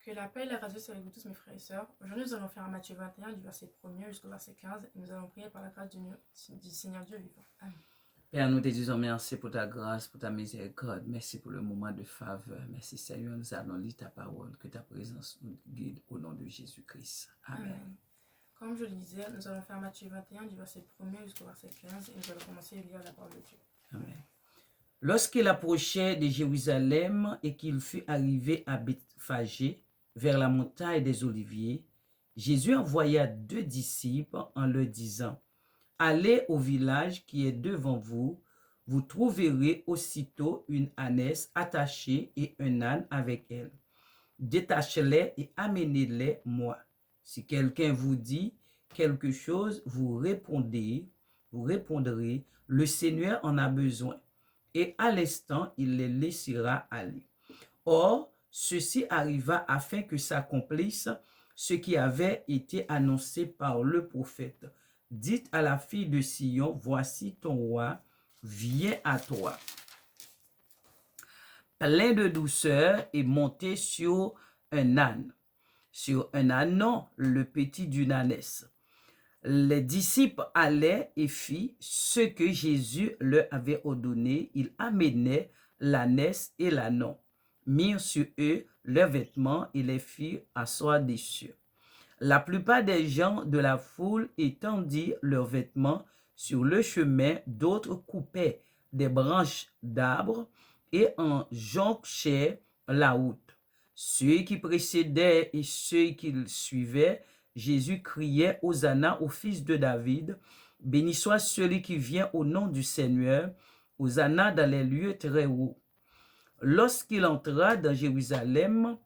Que la paix et la grâce soient avec vous tous, mes frères et sœurs. Aujourd'hui, nous allons faire Matthieu 21, du verset 1er jusqu'au verset 15, et nous allons prier par la grâce du Seigneur Dieu vivant. Amen. Père, nous te disons merci pour ta grâce, pour ta miséricorde. Merci pour le moment de faveur. Merci Seigneur, nous allons lire ta parole. Que ta présence nous guide au nom de Jésus-Christ. Amen. Amen. Comme je le disais, nous allons faire Matthieu 21, du verset 1er jusqu'au verset 15, et nous allons commencer à lire la parole de Dieu. Amen. Lorsqu'il approchait de Jérusalem et qu'il fut arrivé à Bethphagée, vers la montagne des Oliviers, Jésus envoya 2 disciples en leur disant, « Allez au village qui est devant vous, vous trouverez aussitôt une ânesse attachée et un âne avec elle. Détachez-les et amenez-les moi. Si quelqu'un vous dit quelque chose, vous répondrez, le Seigneur en a besoin. Et à l'instant, il les laissera aller. Or, ceci arriva afin que s'accomplisse ce qui avait été annoncé par le prophète. Dites à la fille de Sion, voici ton roi, vient à toi. Plein de douceur et monté sur un âne. Sur un âne, non, le petit d'une ânesse. Les disciples allaient et firent ce que Jésus leur avait ordonné. Ils amenaient l'ânesse et l'ânon, mirent sur eux leurs vêtements et les firent asseoir dessus. La plupart des gens de la foule étendirent leurs vêtements sur le chemin, d'autres coupaient des branches d'arbres et en jonchaient la route. Ceux qui précédaient et ceux qui le suivaient, Jésus criait Hosanna au fils de David, béni soit celui qui vient au nom du Seigneur, Hosanna dans les lieux très hauts. Lorsqu'il entra dans Jérusalem,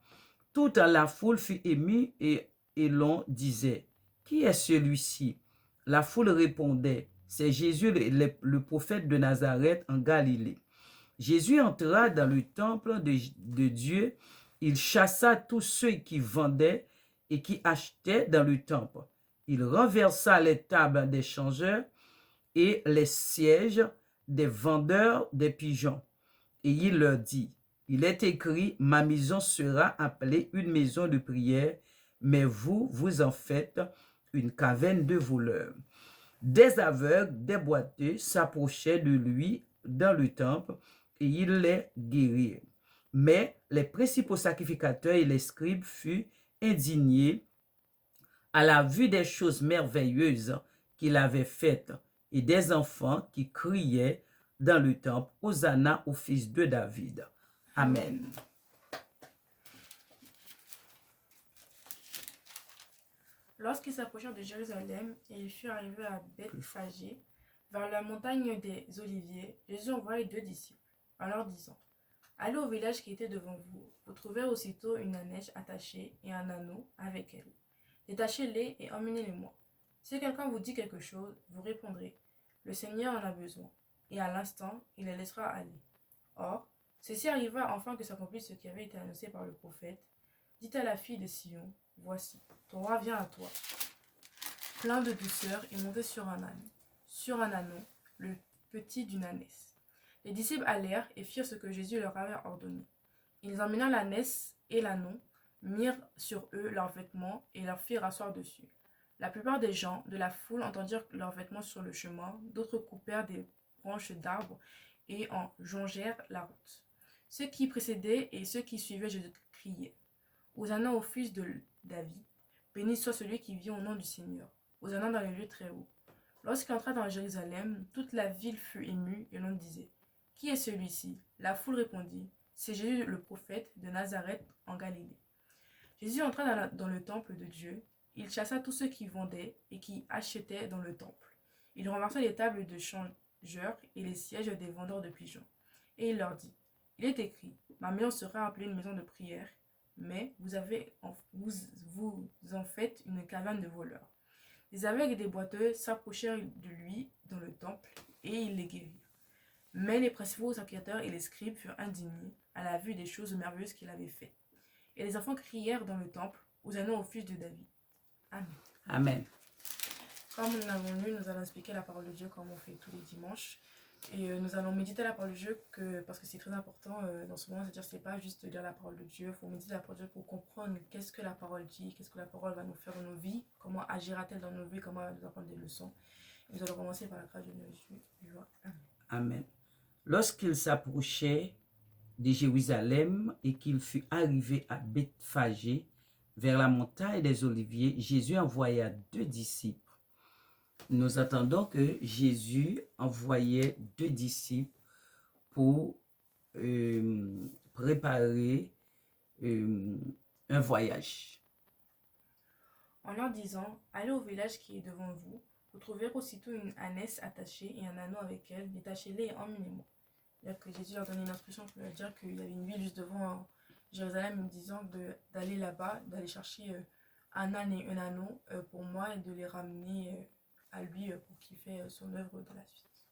toute la foule fut émue et l'on disait, qui est celui-ci? La foule répondait, c'est Jésus le prophète de Nazareth en Galilée. Jésus entra dans le temple de Dieu, il chassa tous ceux qui vendaient et qui achetaient dans le temple. Il renversa les tables des changeurs et les sièges des vendeurs des pigeons. Et il leur dit, il est écrit, ma maison sera appelée une maison de prière, mais vous, vous en faites une caverne de voleurs. Des aveugles, des boiteux s'approchaient de lui dans le temple et il les guérit. Mais les principaux sacrificateurs et les scribes furent indignés à la vue des choses merveilleuses qu'il avait faites et des enfants qui criaient dans le temple, Hosanna au fils de David. Amen. Lorsqu'ils s'approchèrent de Jérusalem et ils furent arrivés à Bethphagée, vers la montagne des Oliviers, Jésus envoya 2 disciples, en leur disant, allez au village qui était devant vous, vous trouverez aussitôt une ânesse attachée et un âneau avec elle. Détachez-les et emmenez-les-moi. Si quelqu'un vous dit quelque chose, vous répondrez, le Seigneur en a besoin, et à l'instant, il les laissera aller. Or, ceci arriva enfin que s'accomplisse ce qui avait été annoncé par le prophète. Dites à la fille de Sion, voici, ton roi vient à toi. Plein de douceur et monté sur un âne, sur un ânon, le petit d'une ânesse. Les disciples allèrent et firent ce que Jésus leur avait ordonné. Ils emmenèrent l'ânesse et l'ânon, mirent sur eux leurs vêtements et leur firent asseoir dessus. La plupart des gens de la foule entendirent leurs vêtements sur le chemin, d'autres coupèrent des branches d'arbres et en jonchèrent la route. Ceux qui précédaient et ceux qui suivaient Jésus criaient, Hosanna au fils de David, béni soit celui qui vient au nom du Seigneur, Hosanna dans les lieux très hauts. Lorsqu'il entra dans Jérusalem, toute la ville fut émue et l'on disait, qui est celui-ci? La foule répondit, c'est Jésus le prophète de Nazareth en Galilée. Jésus entra dans le temple de Dieu, il chassa tous ceux qui vendaient et qui achetaient dans le temple. Il renversa les tables de changeurs et les sièges des vendeurs de pigeons. Et il leur dit, il est écrit, ma maison sera appelée une maison de prière, mais vous en faites une caverne de voleurs. Des aveugles et des boiteux s'approchèrent de lui dans le temple, et il les guérit. Mais les principaux sacrificateurs et les scribes furent indignés à la vue des choses merveilleuses qu'il avait faites. Et les enfants crièrent dans le temple, Hosanna au fils de David. Amen. Amen. Comme nous l'avons lu, nous allons expliquer la parole de Dieu comme on fait tous les dimanches. Et nous allons méditer la parole de Dieu parce que c'est très important dans ce moment. C'est-à-dire c'est pas juste lire la parole de Dieu, il faut méditer la parole de Dieu pour comprendre qu'est-ce que la parole dit, qu'est-ce que la parole va nous faire dans nos vies, comment agira-t-elle dans nos vies, comment elle va nous apprendre des leçons. Et nous allons commencer par la grâce de Jésus. Amen. Lorsqu'il s'approchait de Jérusalem et qu'il fut arrivé à Bethphagée, vers la montagne des Oliviers, Jésus envoya 2 disciples. Nous attendons que Jésus envoyait 2 disciples pour préparer un voyage. En leur disant, allez au village qui est devant vous, vous trouverez aussitôt une ânesse attachée et un anneau avec elle, détachez-les et emmenez-moi. C'est-à-dire que Jésus leur donnait une instruction pour leur dire qu'il y avait une ville juste devant Jérusalem, disant d'aller là-bas, d'aller chercher un âne et un anneau pour moi et de les ramener à lui pour qu'il fasse son œuvre de la suite.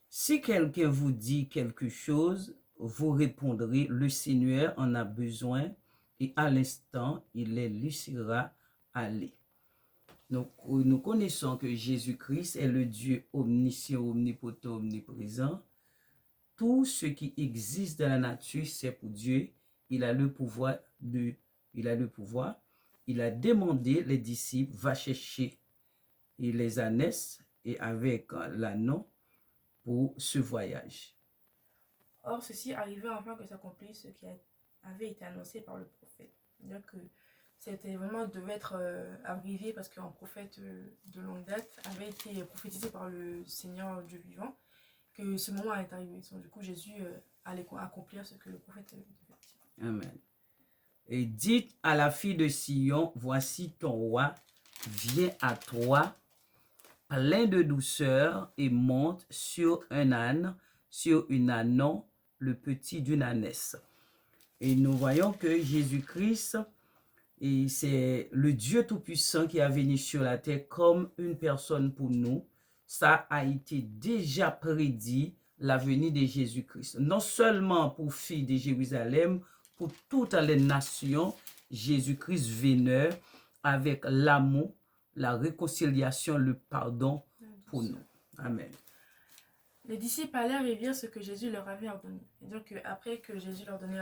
Si quelqu'un vous dit quelque chose, vous répondrez, le Seigneur en a besoin et à l'instant, il les laissera aller. Donc, nous connaissons que Jésus-Christ est le Dieu omniscient, omnipotent, omniprésent. Tout ce qui existe dans la nature, c'est pour Dieu. Il a le pouvoir. Il a demandé les disciples, va chercher les ânesses et avec l'anneau pour ce voyage. Or, ceci arrivait afin que s'accomplisse ce qui avait été annoncé par le prophète. C'est-à-dire que c'était vraiment devait être arrivé parce qu'un prophète de longue date avait été prophétisé par le Seigneur Dieu vivant que ce moment est arrivé. Donc, du coup, Jésus allait accomplir ce que le prophète devait dire. Amen. Et dites à la fille de Sion, voici ton roi vient à toi, plein de douceur, et monte sur un âne, sur une âne, le petit d'une ânesse. Et nous voyons que Jésus-Christ, c'est le Dieu Tout-Puissant qui a venu sur la terre comme une personne pour nous. Ça a été déjà prédit, la venue de Jésus-Christ. Non seulement pour fille de Jérusalem, pour toutes les nations, Jésus-Christ venait avec l'amour, la réconciliation, le pardon pour nous. Amen. Les disciples allèrent et virent ce que Jésus leur avait ordonné. C'est-à-dire qu'après que Jésus leur donnait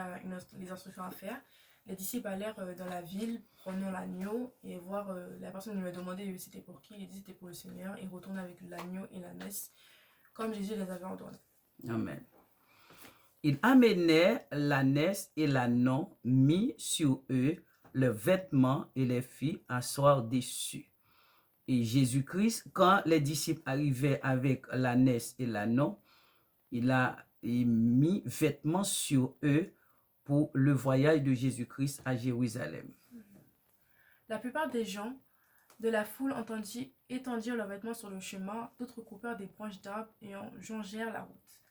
les instructions à faire, les disciples allèrent dans la ville, prenant l'agneau et voir la personne lui a demandé c'était pour qui, il dit c'était pour le Seigneur, et retourne avec l'agneau et l'ânesse, comme Jésus les avait ordonnés. Amen. Il amenait l'ânesse et l'ânon, mis sur eux leurs vêtements et les fit asseoir dessus. Et Jésus-Christ, quand les disciples arrivaient avec l'ânesse et l'ânon, il a mis vêtements sur eux pour le voyage de Jésus-Christ à Jérusalem. La plupart des gens de la foule étendirent leurs vêtements sur le chemin, d'autres coupèrent des branches d'arbres et en jonchèrent la route.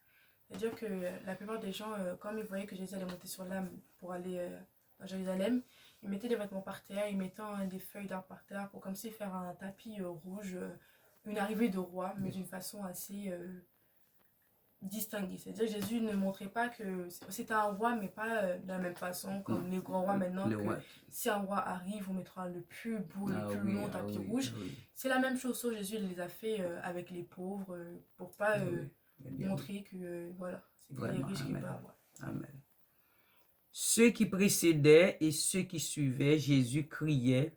C'est-à-dire que la plupart des gens, comme ils voyaient que Jésus allait monter sur l'âne pour aller à Jérusalem, ils mettaient des vêtements par terre, ils mettaient des feuilles d'arbre par terre pour comme si faire un tapis rouge, une arrivée de roi, mais d'une façon assez distinguée. C'est-à-dire que Jésus ne montrait pas que c'était un roi, mais pas de la même façon comme les grands rois maintenant. Si un roi arrive, on mettra le plus beau, le plus long tapis rouge. C'est la même chose, sauf Jésus les a fait avec les pauvres pour pas montrer que voilà, c'est les riches qui peuvent avoir. Amen. Ceux qui précédaient et ceux qui suivaient, Jésus criait,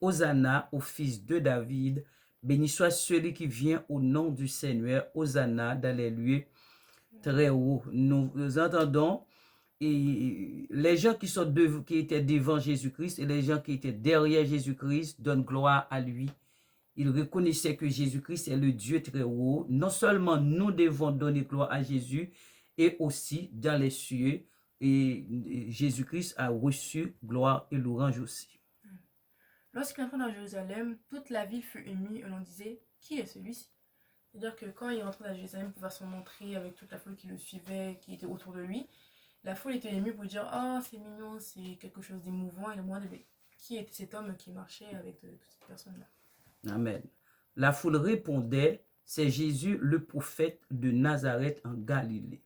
Hosanna au fils de David, béni soit celui qui vient au nom du Seigneur, Hosanna dans les lieux très hauts. Nous entendons et les gens qui étaient devant Jésus-Christ et les gens qui étaient derrière Jésus-Christ donnent gloire à lui. Ils reconnaissaient que Jésus-Christ est le Dieu très haut. Non seulement nous devons donner gloire à Jésus, et aussi dans les cieux, et Jésus-Christ a reçu gloire et louange aussi. Lorsqu'il entra dans Jérusalem, toute la ville fut émue et l'on disait, qui est celui-ci? C'est-à-dire que quand il rentrait dans Jérusalem pour faire son entrée avec toute la foule qui le suivait, qui était autour de lui, la foule était émue pour dire, oh c'est mignon, c'est quelque chose d'émouvant, et le moins de qui était cet homme qui marchait avec toutes ces personnes-là. Amen. La foule répondait, c'est Jésus le prophète de Nazareth en Galilée.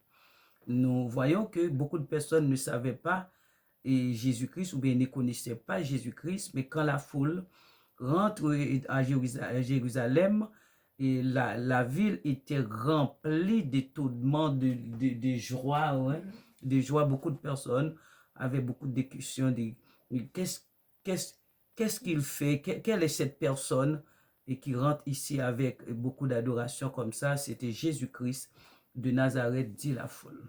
Nous voyons que beaucoup de personnes ne savaient pas Jésus-Christ ou bien ne connaissaient pas Jésus-Christ, mais quand la foule rentre à Jérusalem, et la ville était remplie d'étonnement, de joie, ouais, de joie. Beaucoup de personnes avaient beaucoup de questions. Qu'est-ce qu'est-ce qu'il fait? Quelle est cette personne et qui rentre ici avec beaucoup d'adoration comme ça? C'était Jésus-Christ de Nazareth, dit la foule.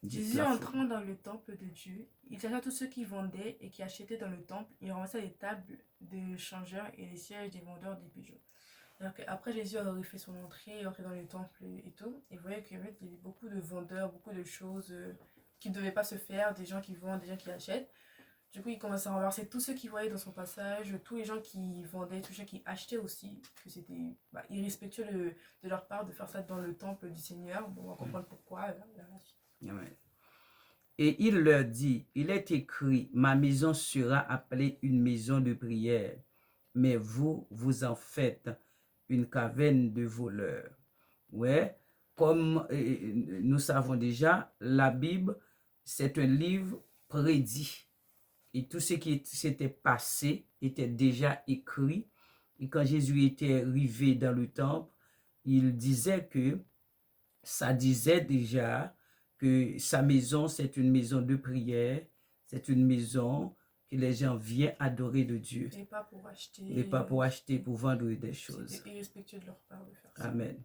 Jésus entrant dans le temple de Dieu, il chassa tous ceux qui vendaient et qui achetaient dans le temple. Il ramassa les tables des changeurs et les sièges des vendeurs des bijoux. Après, Jésus aurait fait son entrée, entré dans le temple et tout. Et vous voyez qu'il y avait beaucoup de vendeurs, beaucoup de choses qui ne devaient pas se faire, des gens qui vendent, des gens qui achètent. Du coup, il commençait à renverser tous ceux qui voyaient dans son passage, tous les gens qui vendaient, tous ceux qui achetaient aussi, que c'était irrespectueux de leur part de faire ça dans le temple du Seigneur. Bon, on va comprendre pourquoi. Amen. Et il leur dit, il est écrit, ma maison sera appelée une maison de prière, mais vous, vous en faites une caverne de voleurs. Ouais, comme nous savons déjà, la Bible, c'est un livre prédit. Et tout ce qui s'était passé était déjà écrit. Et quand Jésus était arrivé dans le temple, il disait que, ça disait déjà que sa maison, c'est une maison de prière, c'est une maison que les gens viennent adorer de Dieu. Et pas pour acheter. Et pas pour acheter, pour vendre des choses. C'était irrespectueux de leur part de faire ça. Amen.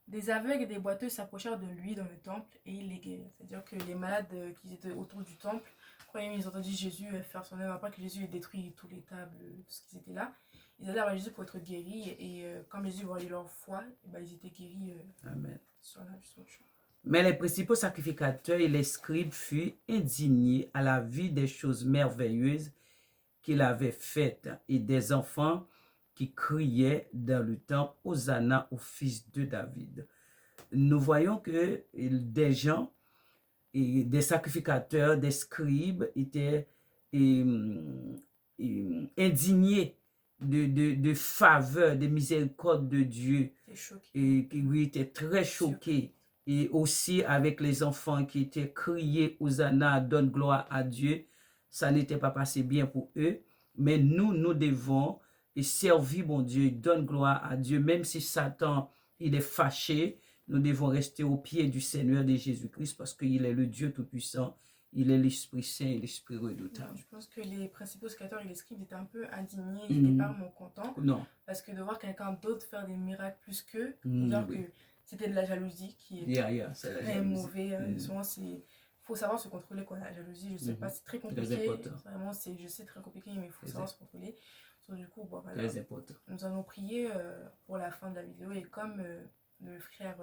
Des aveugles et des boiteux s'approchèrent de lui dans le temple et il les guérit. C'est-à-dire que les malades qui étaient autour du temple, quand ils ont entendu Jésus faire son œuvre, après que Jésus ait détruit toutes les tables, tout ce qui était là, ils allaient vers Jésus pour être guéris. Et comme Jésus voyait leur foi, ils étaient guéris. Amen. Sur la chose. Mais les principaux sacrificateurs et les scribes furent indignés à la vue des choses merveilleuses qu'il avait faites et des enfants qui criaient dans le temple, Hosanna au fils de David. Nous voyons que des gens, et des sacrificateurs, des scribes étaient indignés de faveur, de miséricorde de Dieu. Et qui étaient très choqués. Et aussi avec les enfants qui étaient criés, Hosanna, donne gloire à Dieu. Ça n'était pas passé bien pour eux. Mais nous devons servir mon Dieu, donne gloire à Dieu. Même si Satan, il est fâché, nous devons rester au pied du Seigneur de Jésus-Christ parce qu'il est le Dieu Tout-Puissant. Il est l'Esprit Saint et l'Esprit redoutable. Je pense que les principaux sacrificateurs et les scribes étaient un peu indignés, ils n'étaient pas vraiment contents. Non. Parce que de voir quelqu'un d'autre faire des miracles plus qu'eux, dire que c'était de la jalousie qui est très mauvais. Souvent, il faut savoir se contrôler quoi, la jalousie. Je sais pas, c'est très compliqué. Vraiment, je sais, très compliqué, mais il faut savoir se contrôler. Donc, du coup, voilà. Très important. Nous allons prier pour la fin de la vidéo. Et comme le frère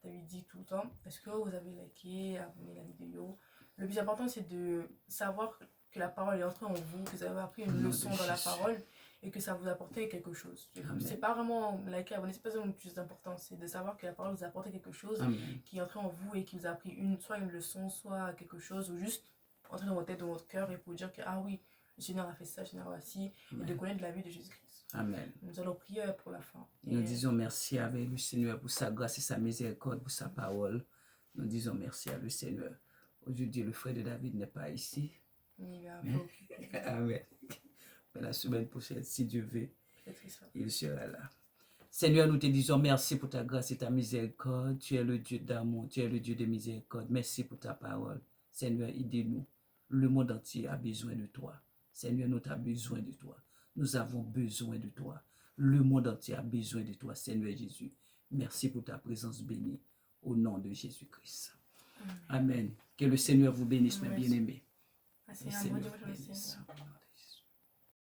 David dit tout le temps, est-ce que vous avez liké, abonné la vidéo? Le plus important, c'est de savoir que la parole est entrée en vous, que vous avez appris une leçon dans la parole et que ça vous a apporté quelque chose. C'est pas vraiment liker, abonner, c'est pas vraiment le plus important, c'est de savoir que la parole vous a apporté quelque chose qui est entré en vous et qui vous a appris soit une leçon, soit quelque chose, ou juste entrer dans votre tête, dans votre cœur et pour dire que, ah oui, le Seigneur a fait ça, le Seigneur a fait et de connaître la vie de Jésus-Christ. Amen. Nous allons prier pour la fin. Nous disons merci avec le Seigneur pour sa grâce et sa miséricorde, pour sa parole. Nous disons merci à le Seigneur. Aujourd'hui, le frère de David n'est pas ici. Amen. Mais la semaine prochaine, si Dieu veut, il sera là. Seigneur, nous te disons merci pour ta grâce et ta miséricorde. Tu es le Dieu d'amour, tu es le Dieu de miséricorde. Merci pour ta parole. Seigneur, aidez-nous. Le monde entier a besoin de toi. Seigneur, nous avons besoin de toi. Nous avons besoin de toi. Le monde entier a besoin de toi, Seigneur Jésus. Merci pour ta présence bénie. Au nom de Jésus-Christ. Amen. Que le Seigneur vous bénisse, mes bien-aimés. Merci.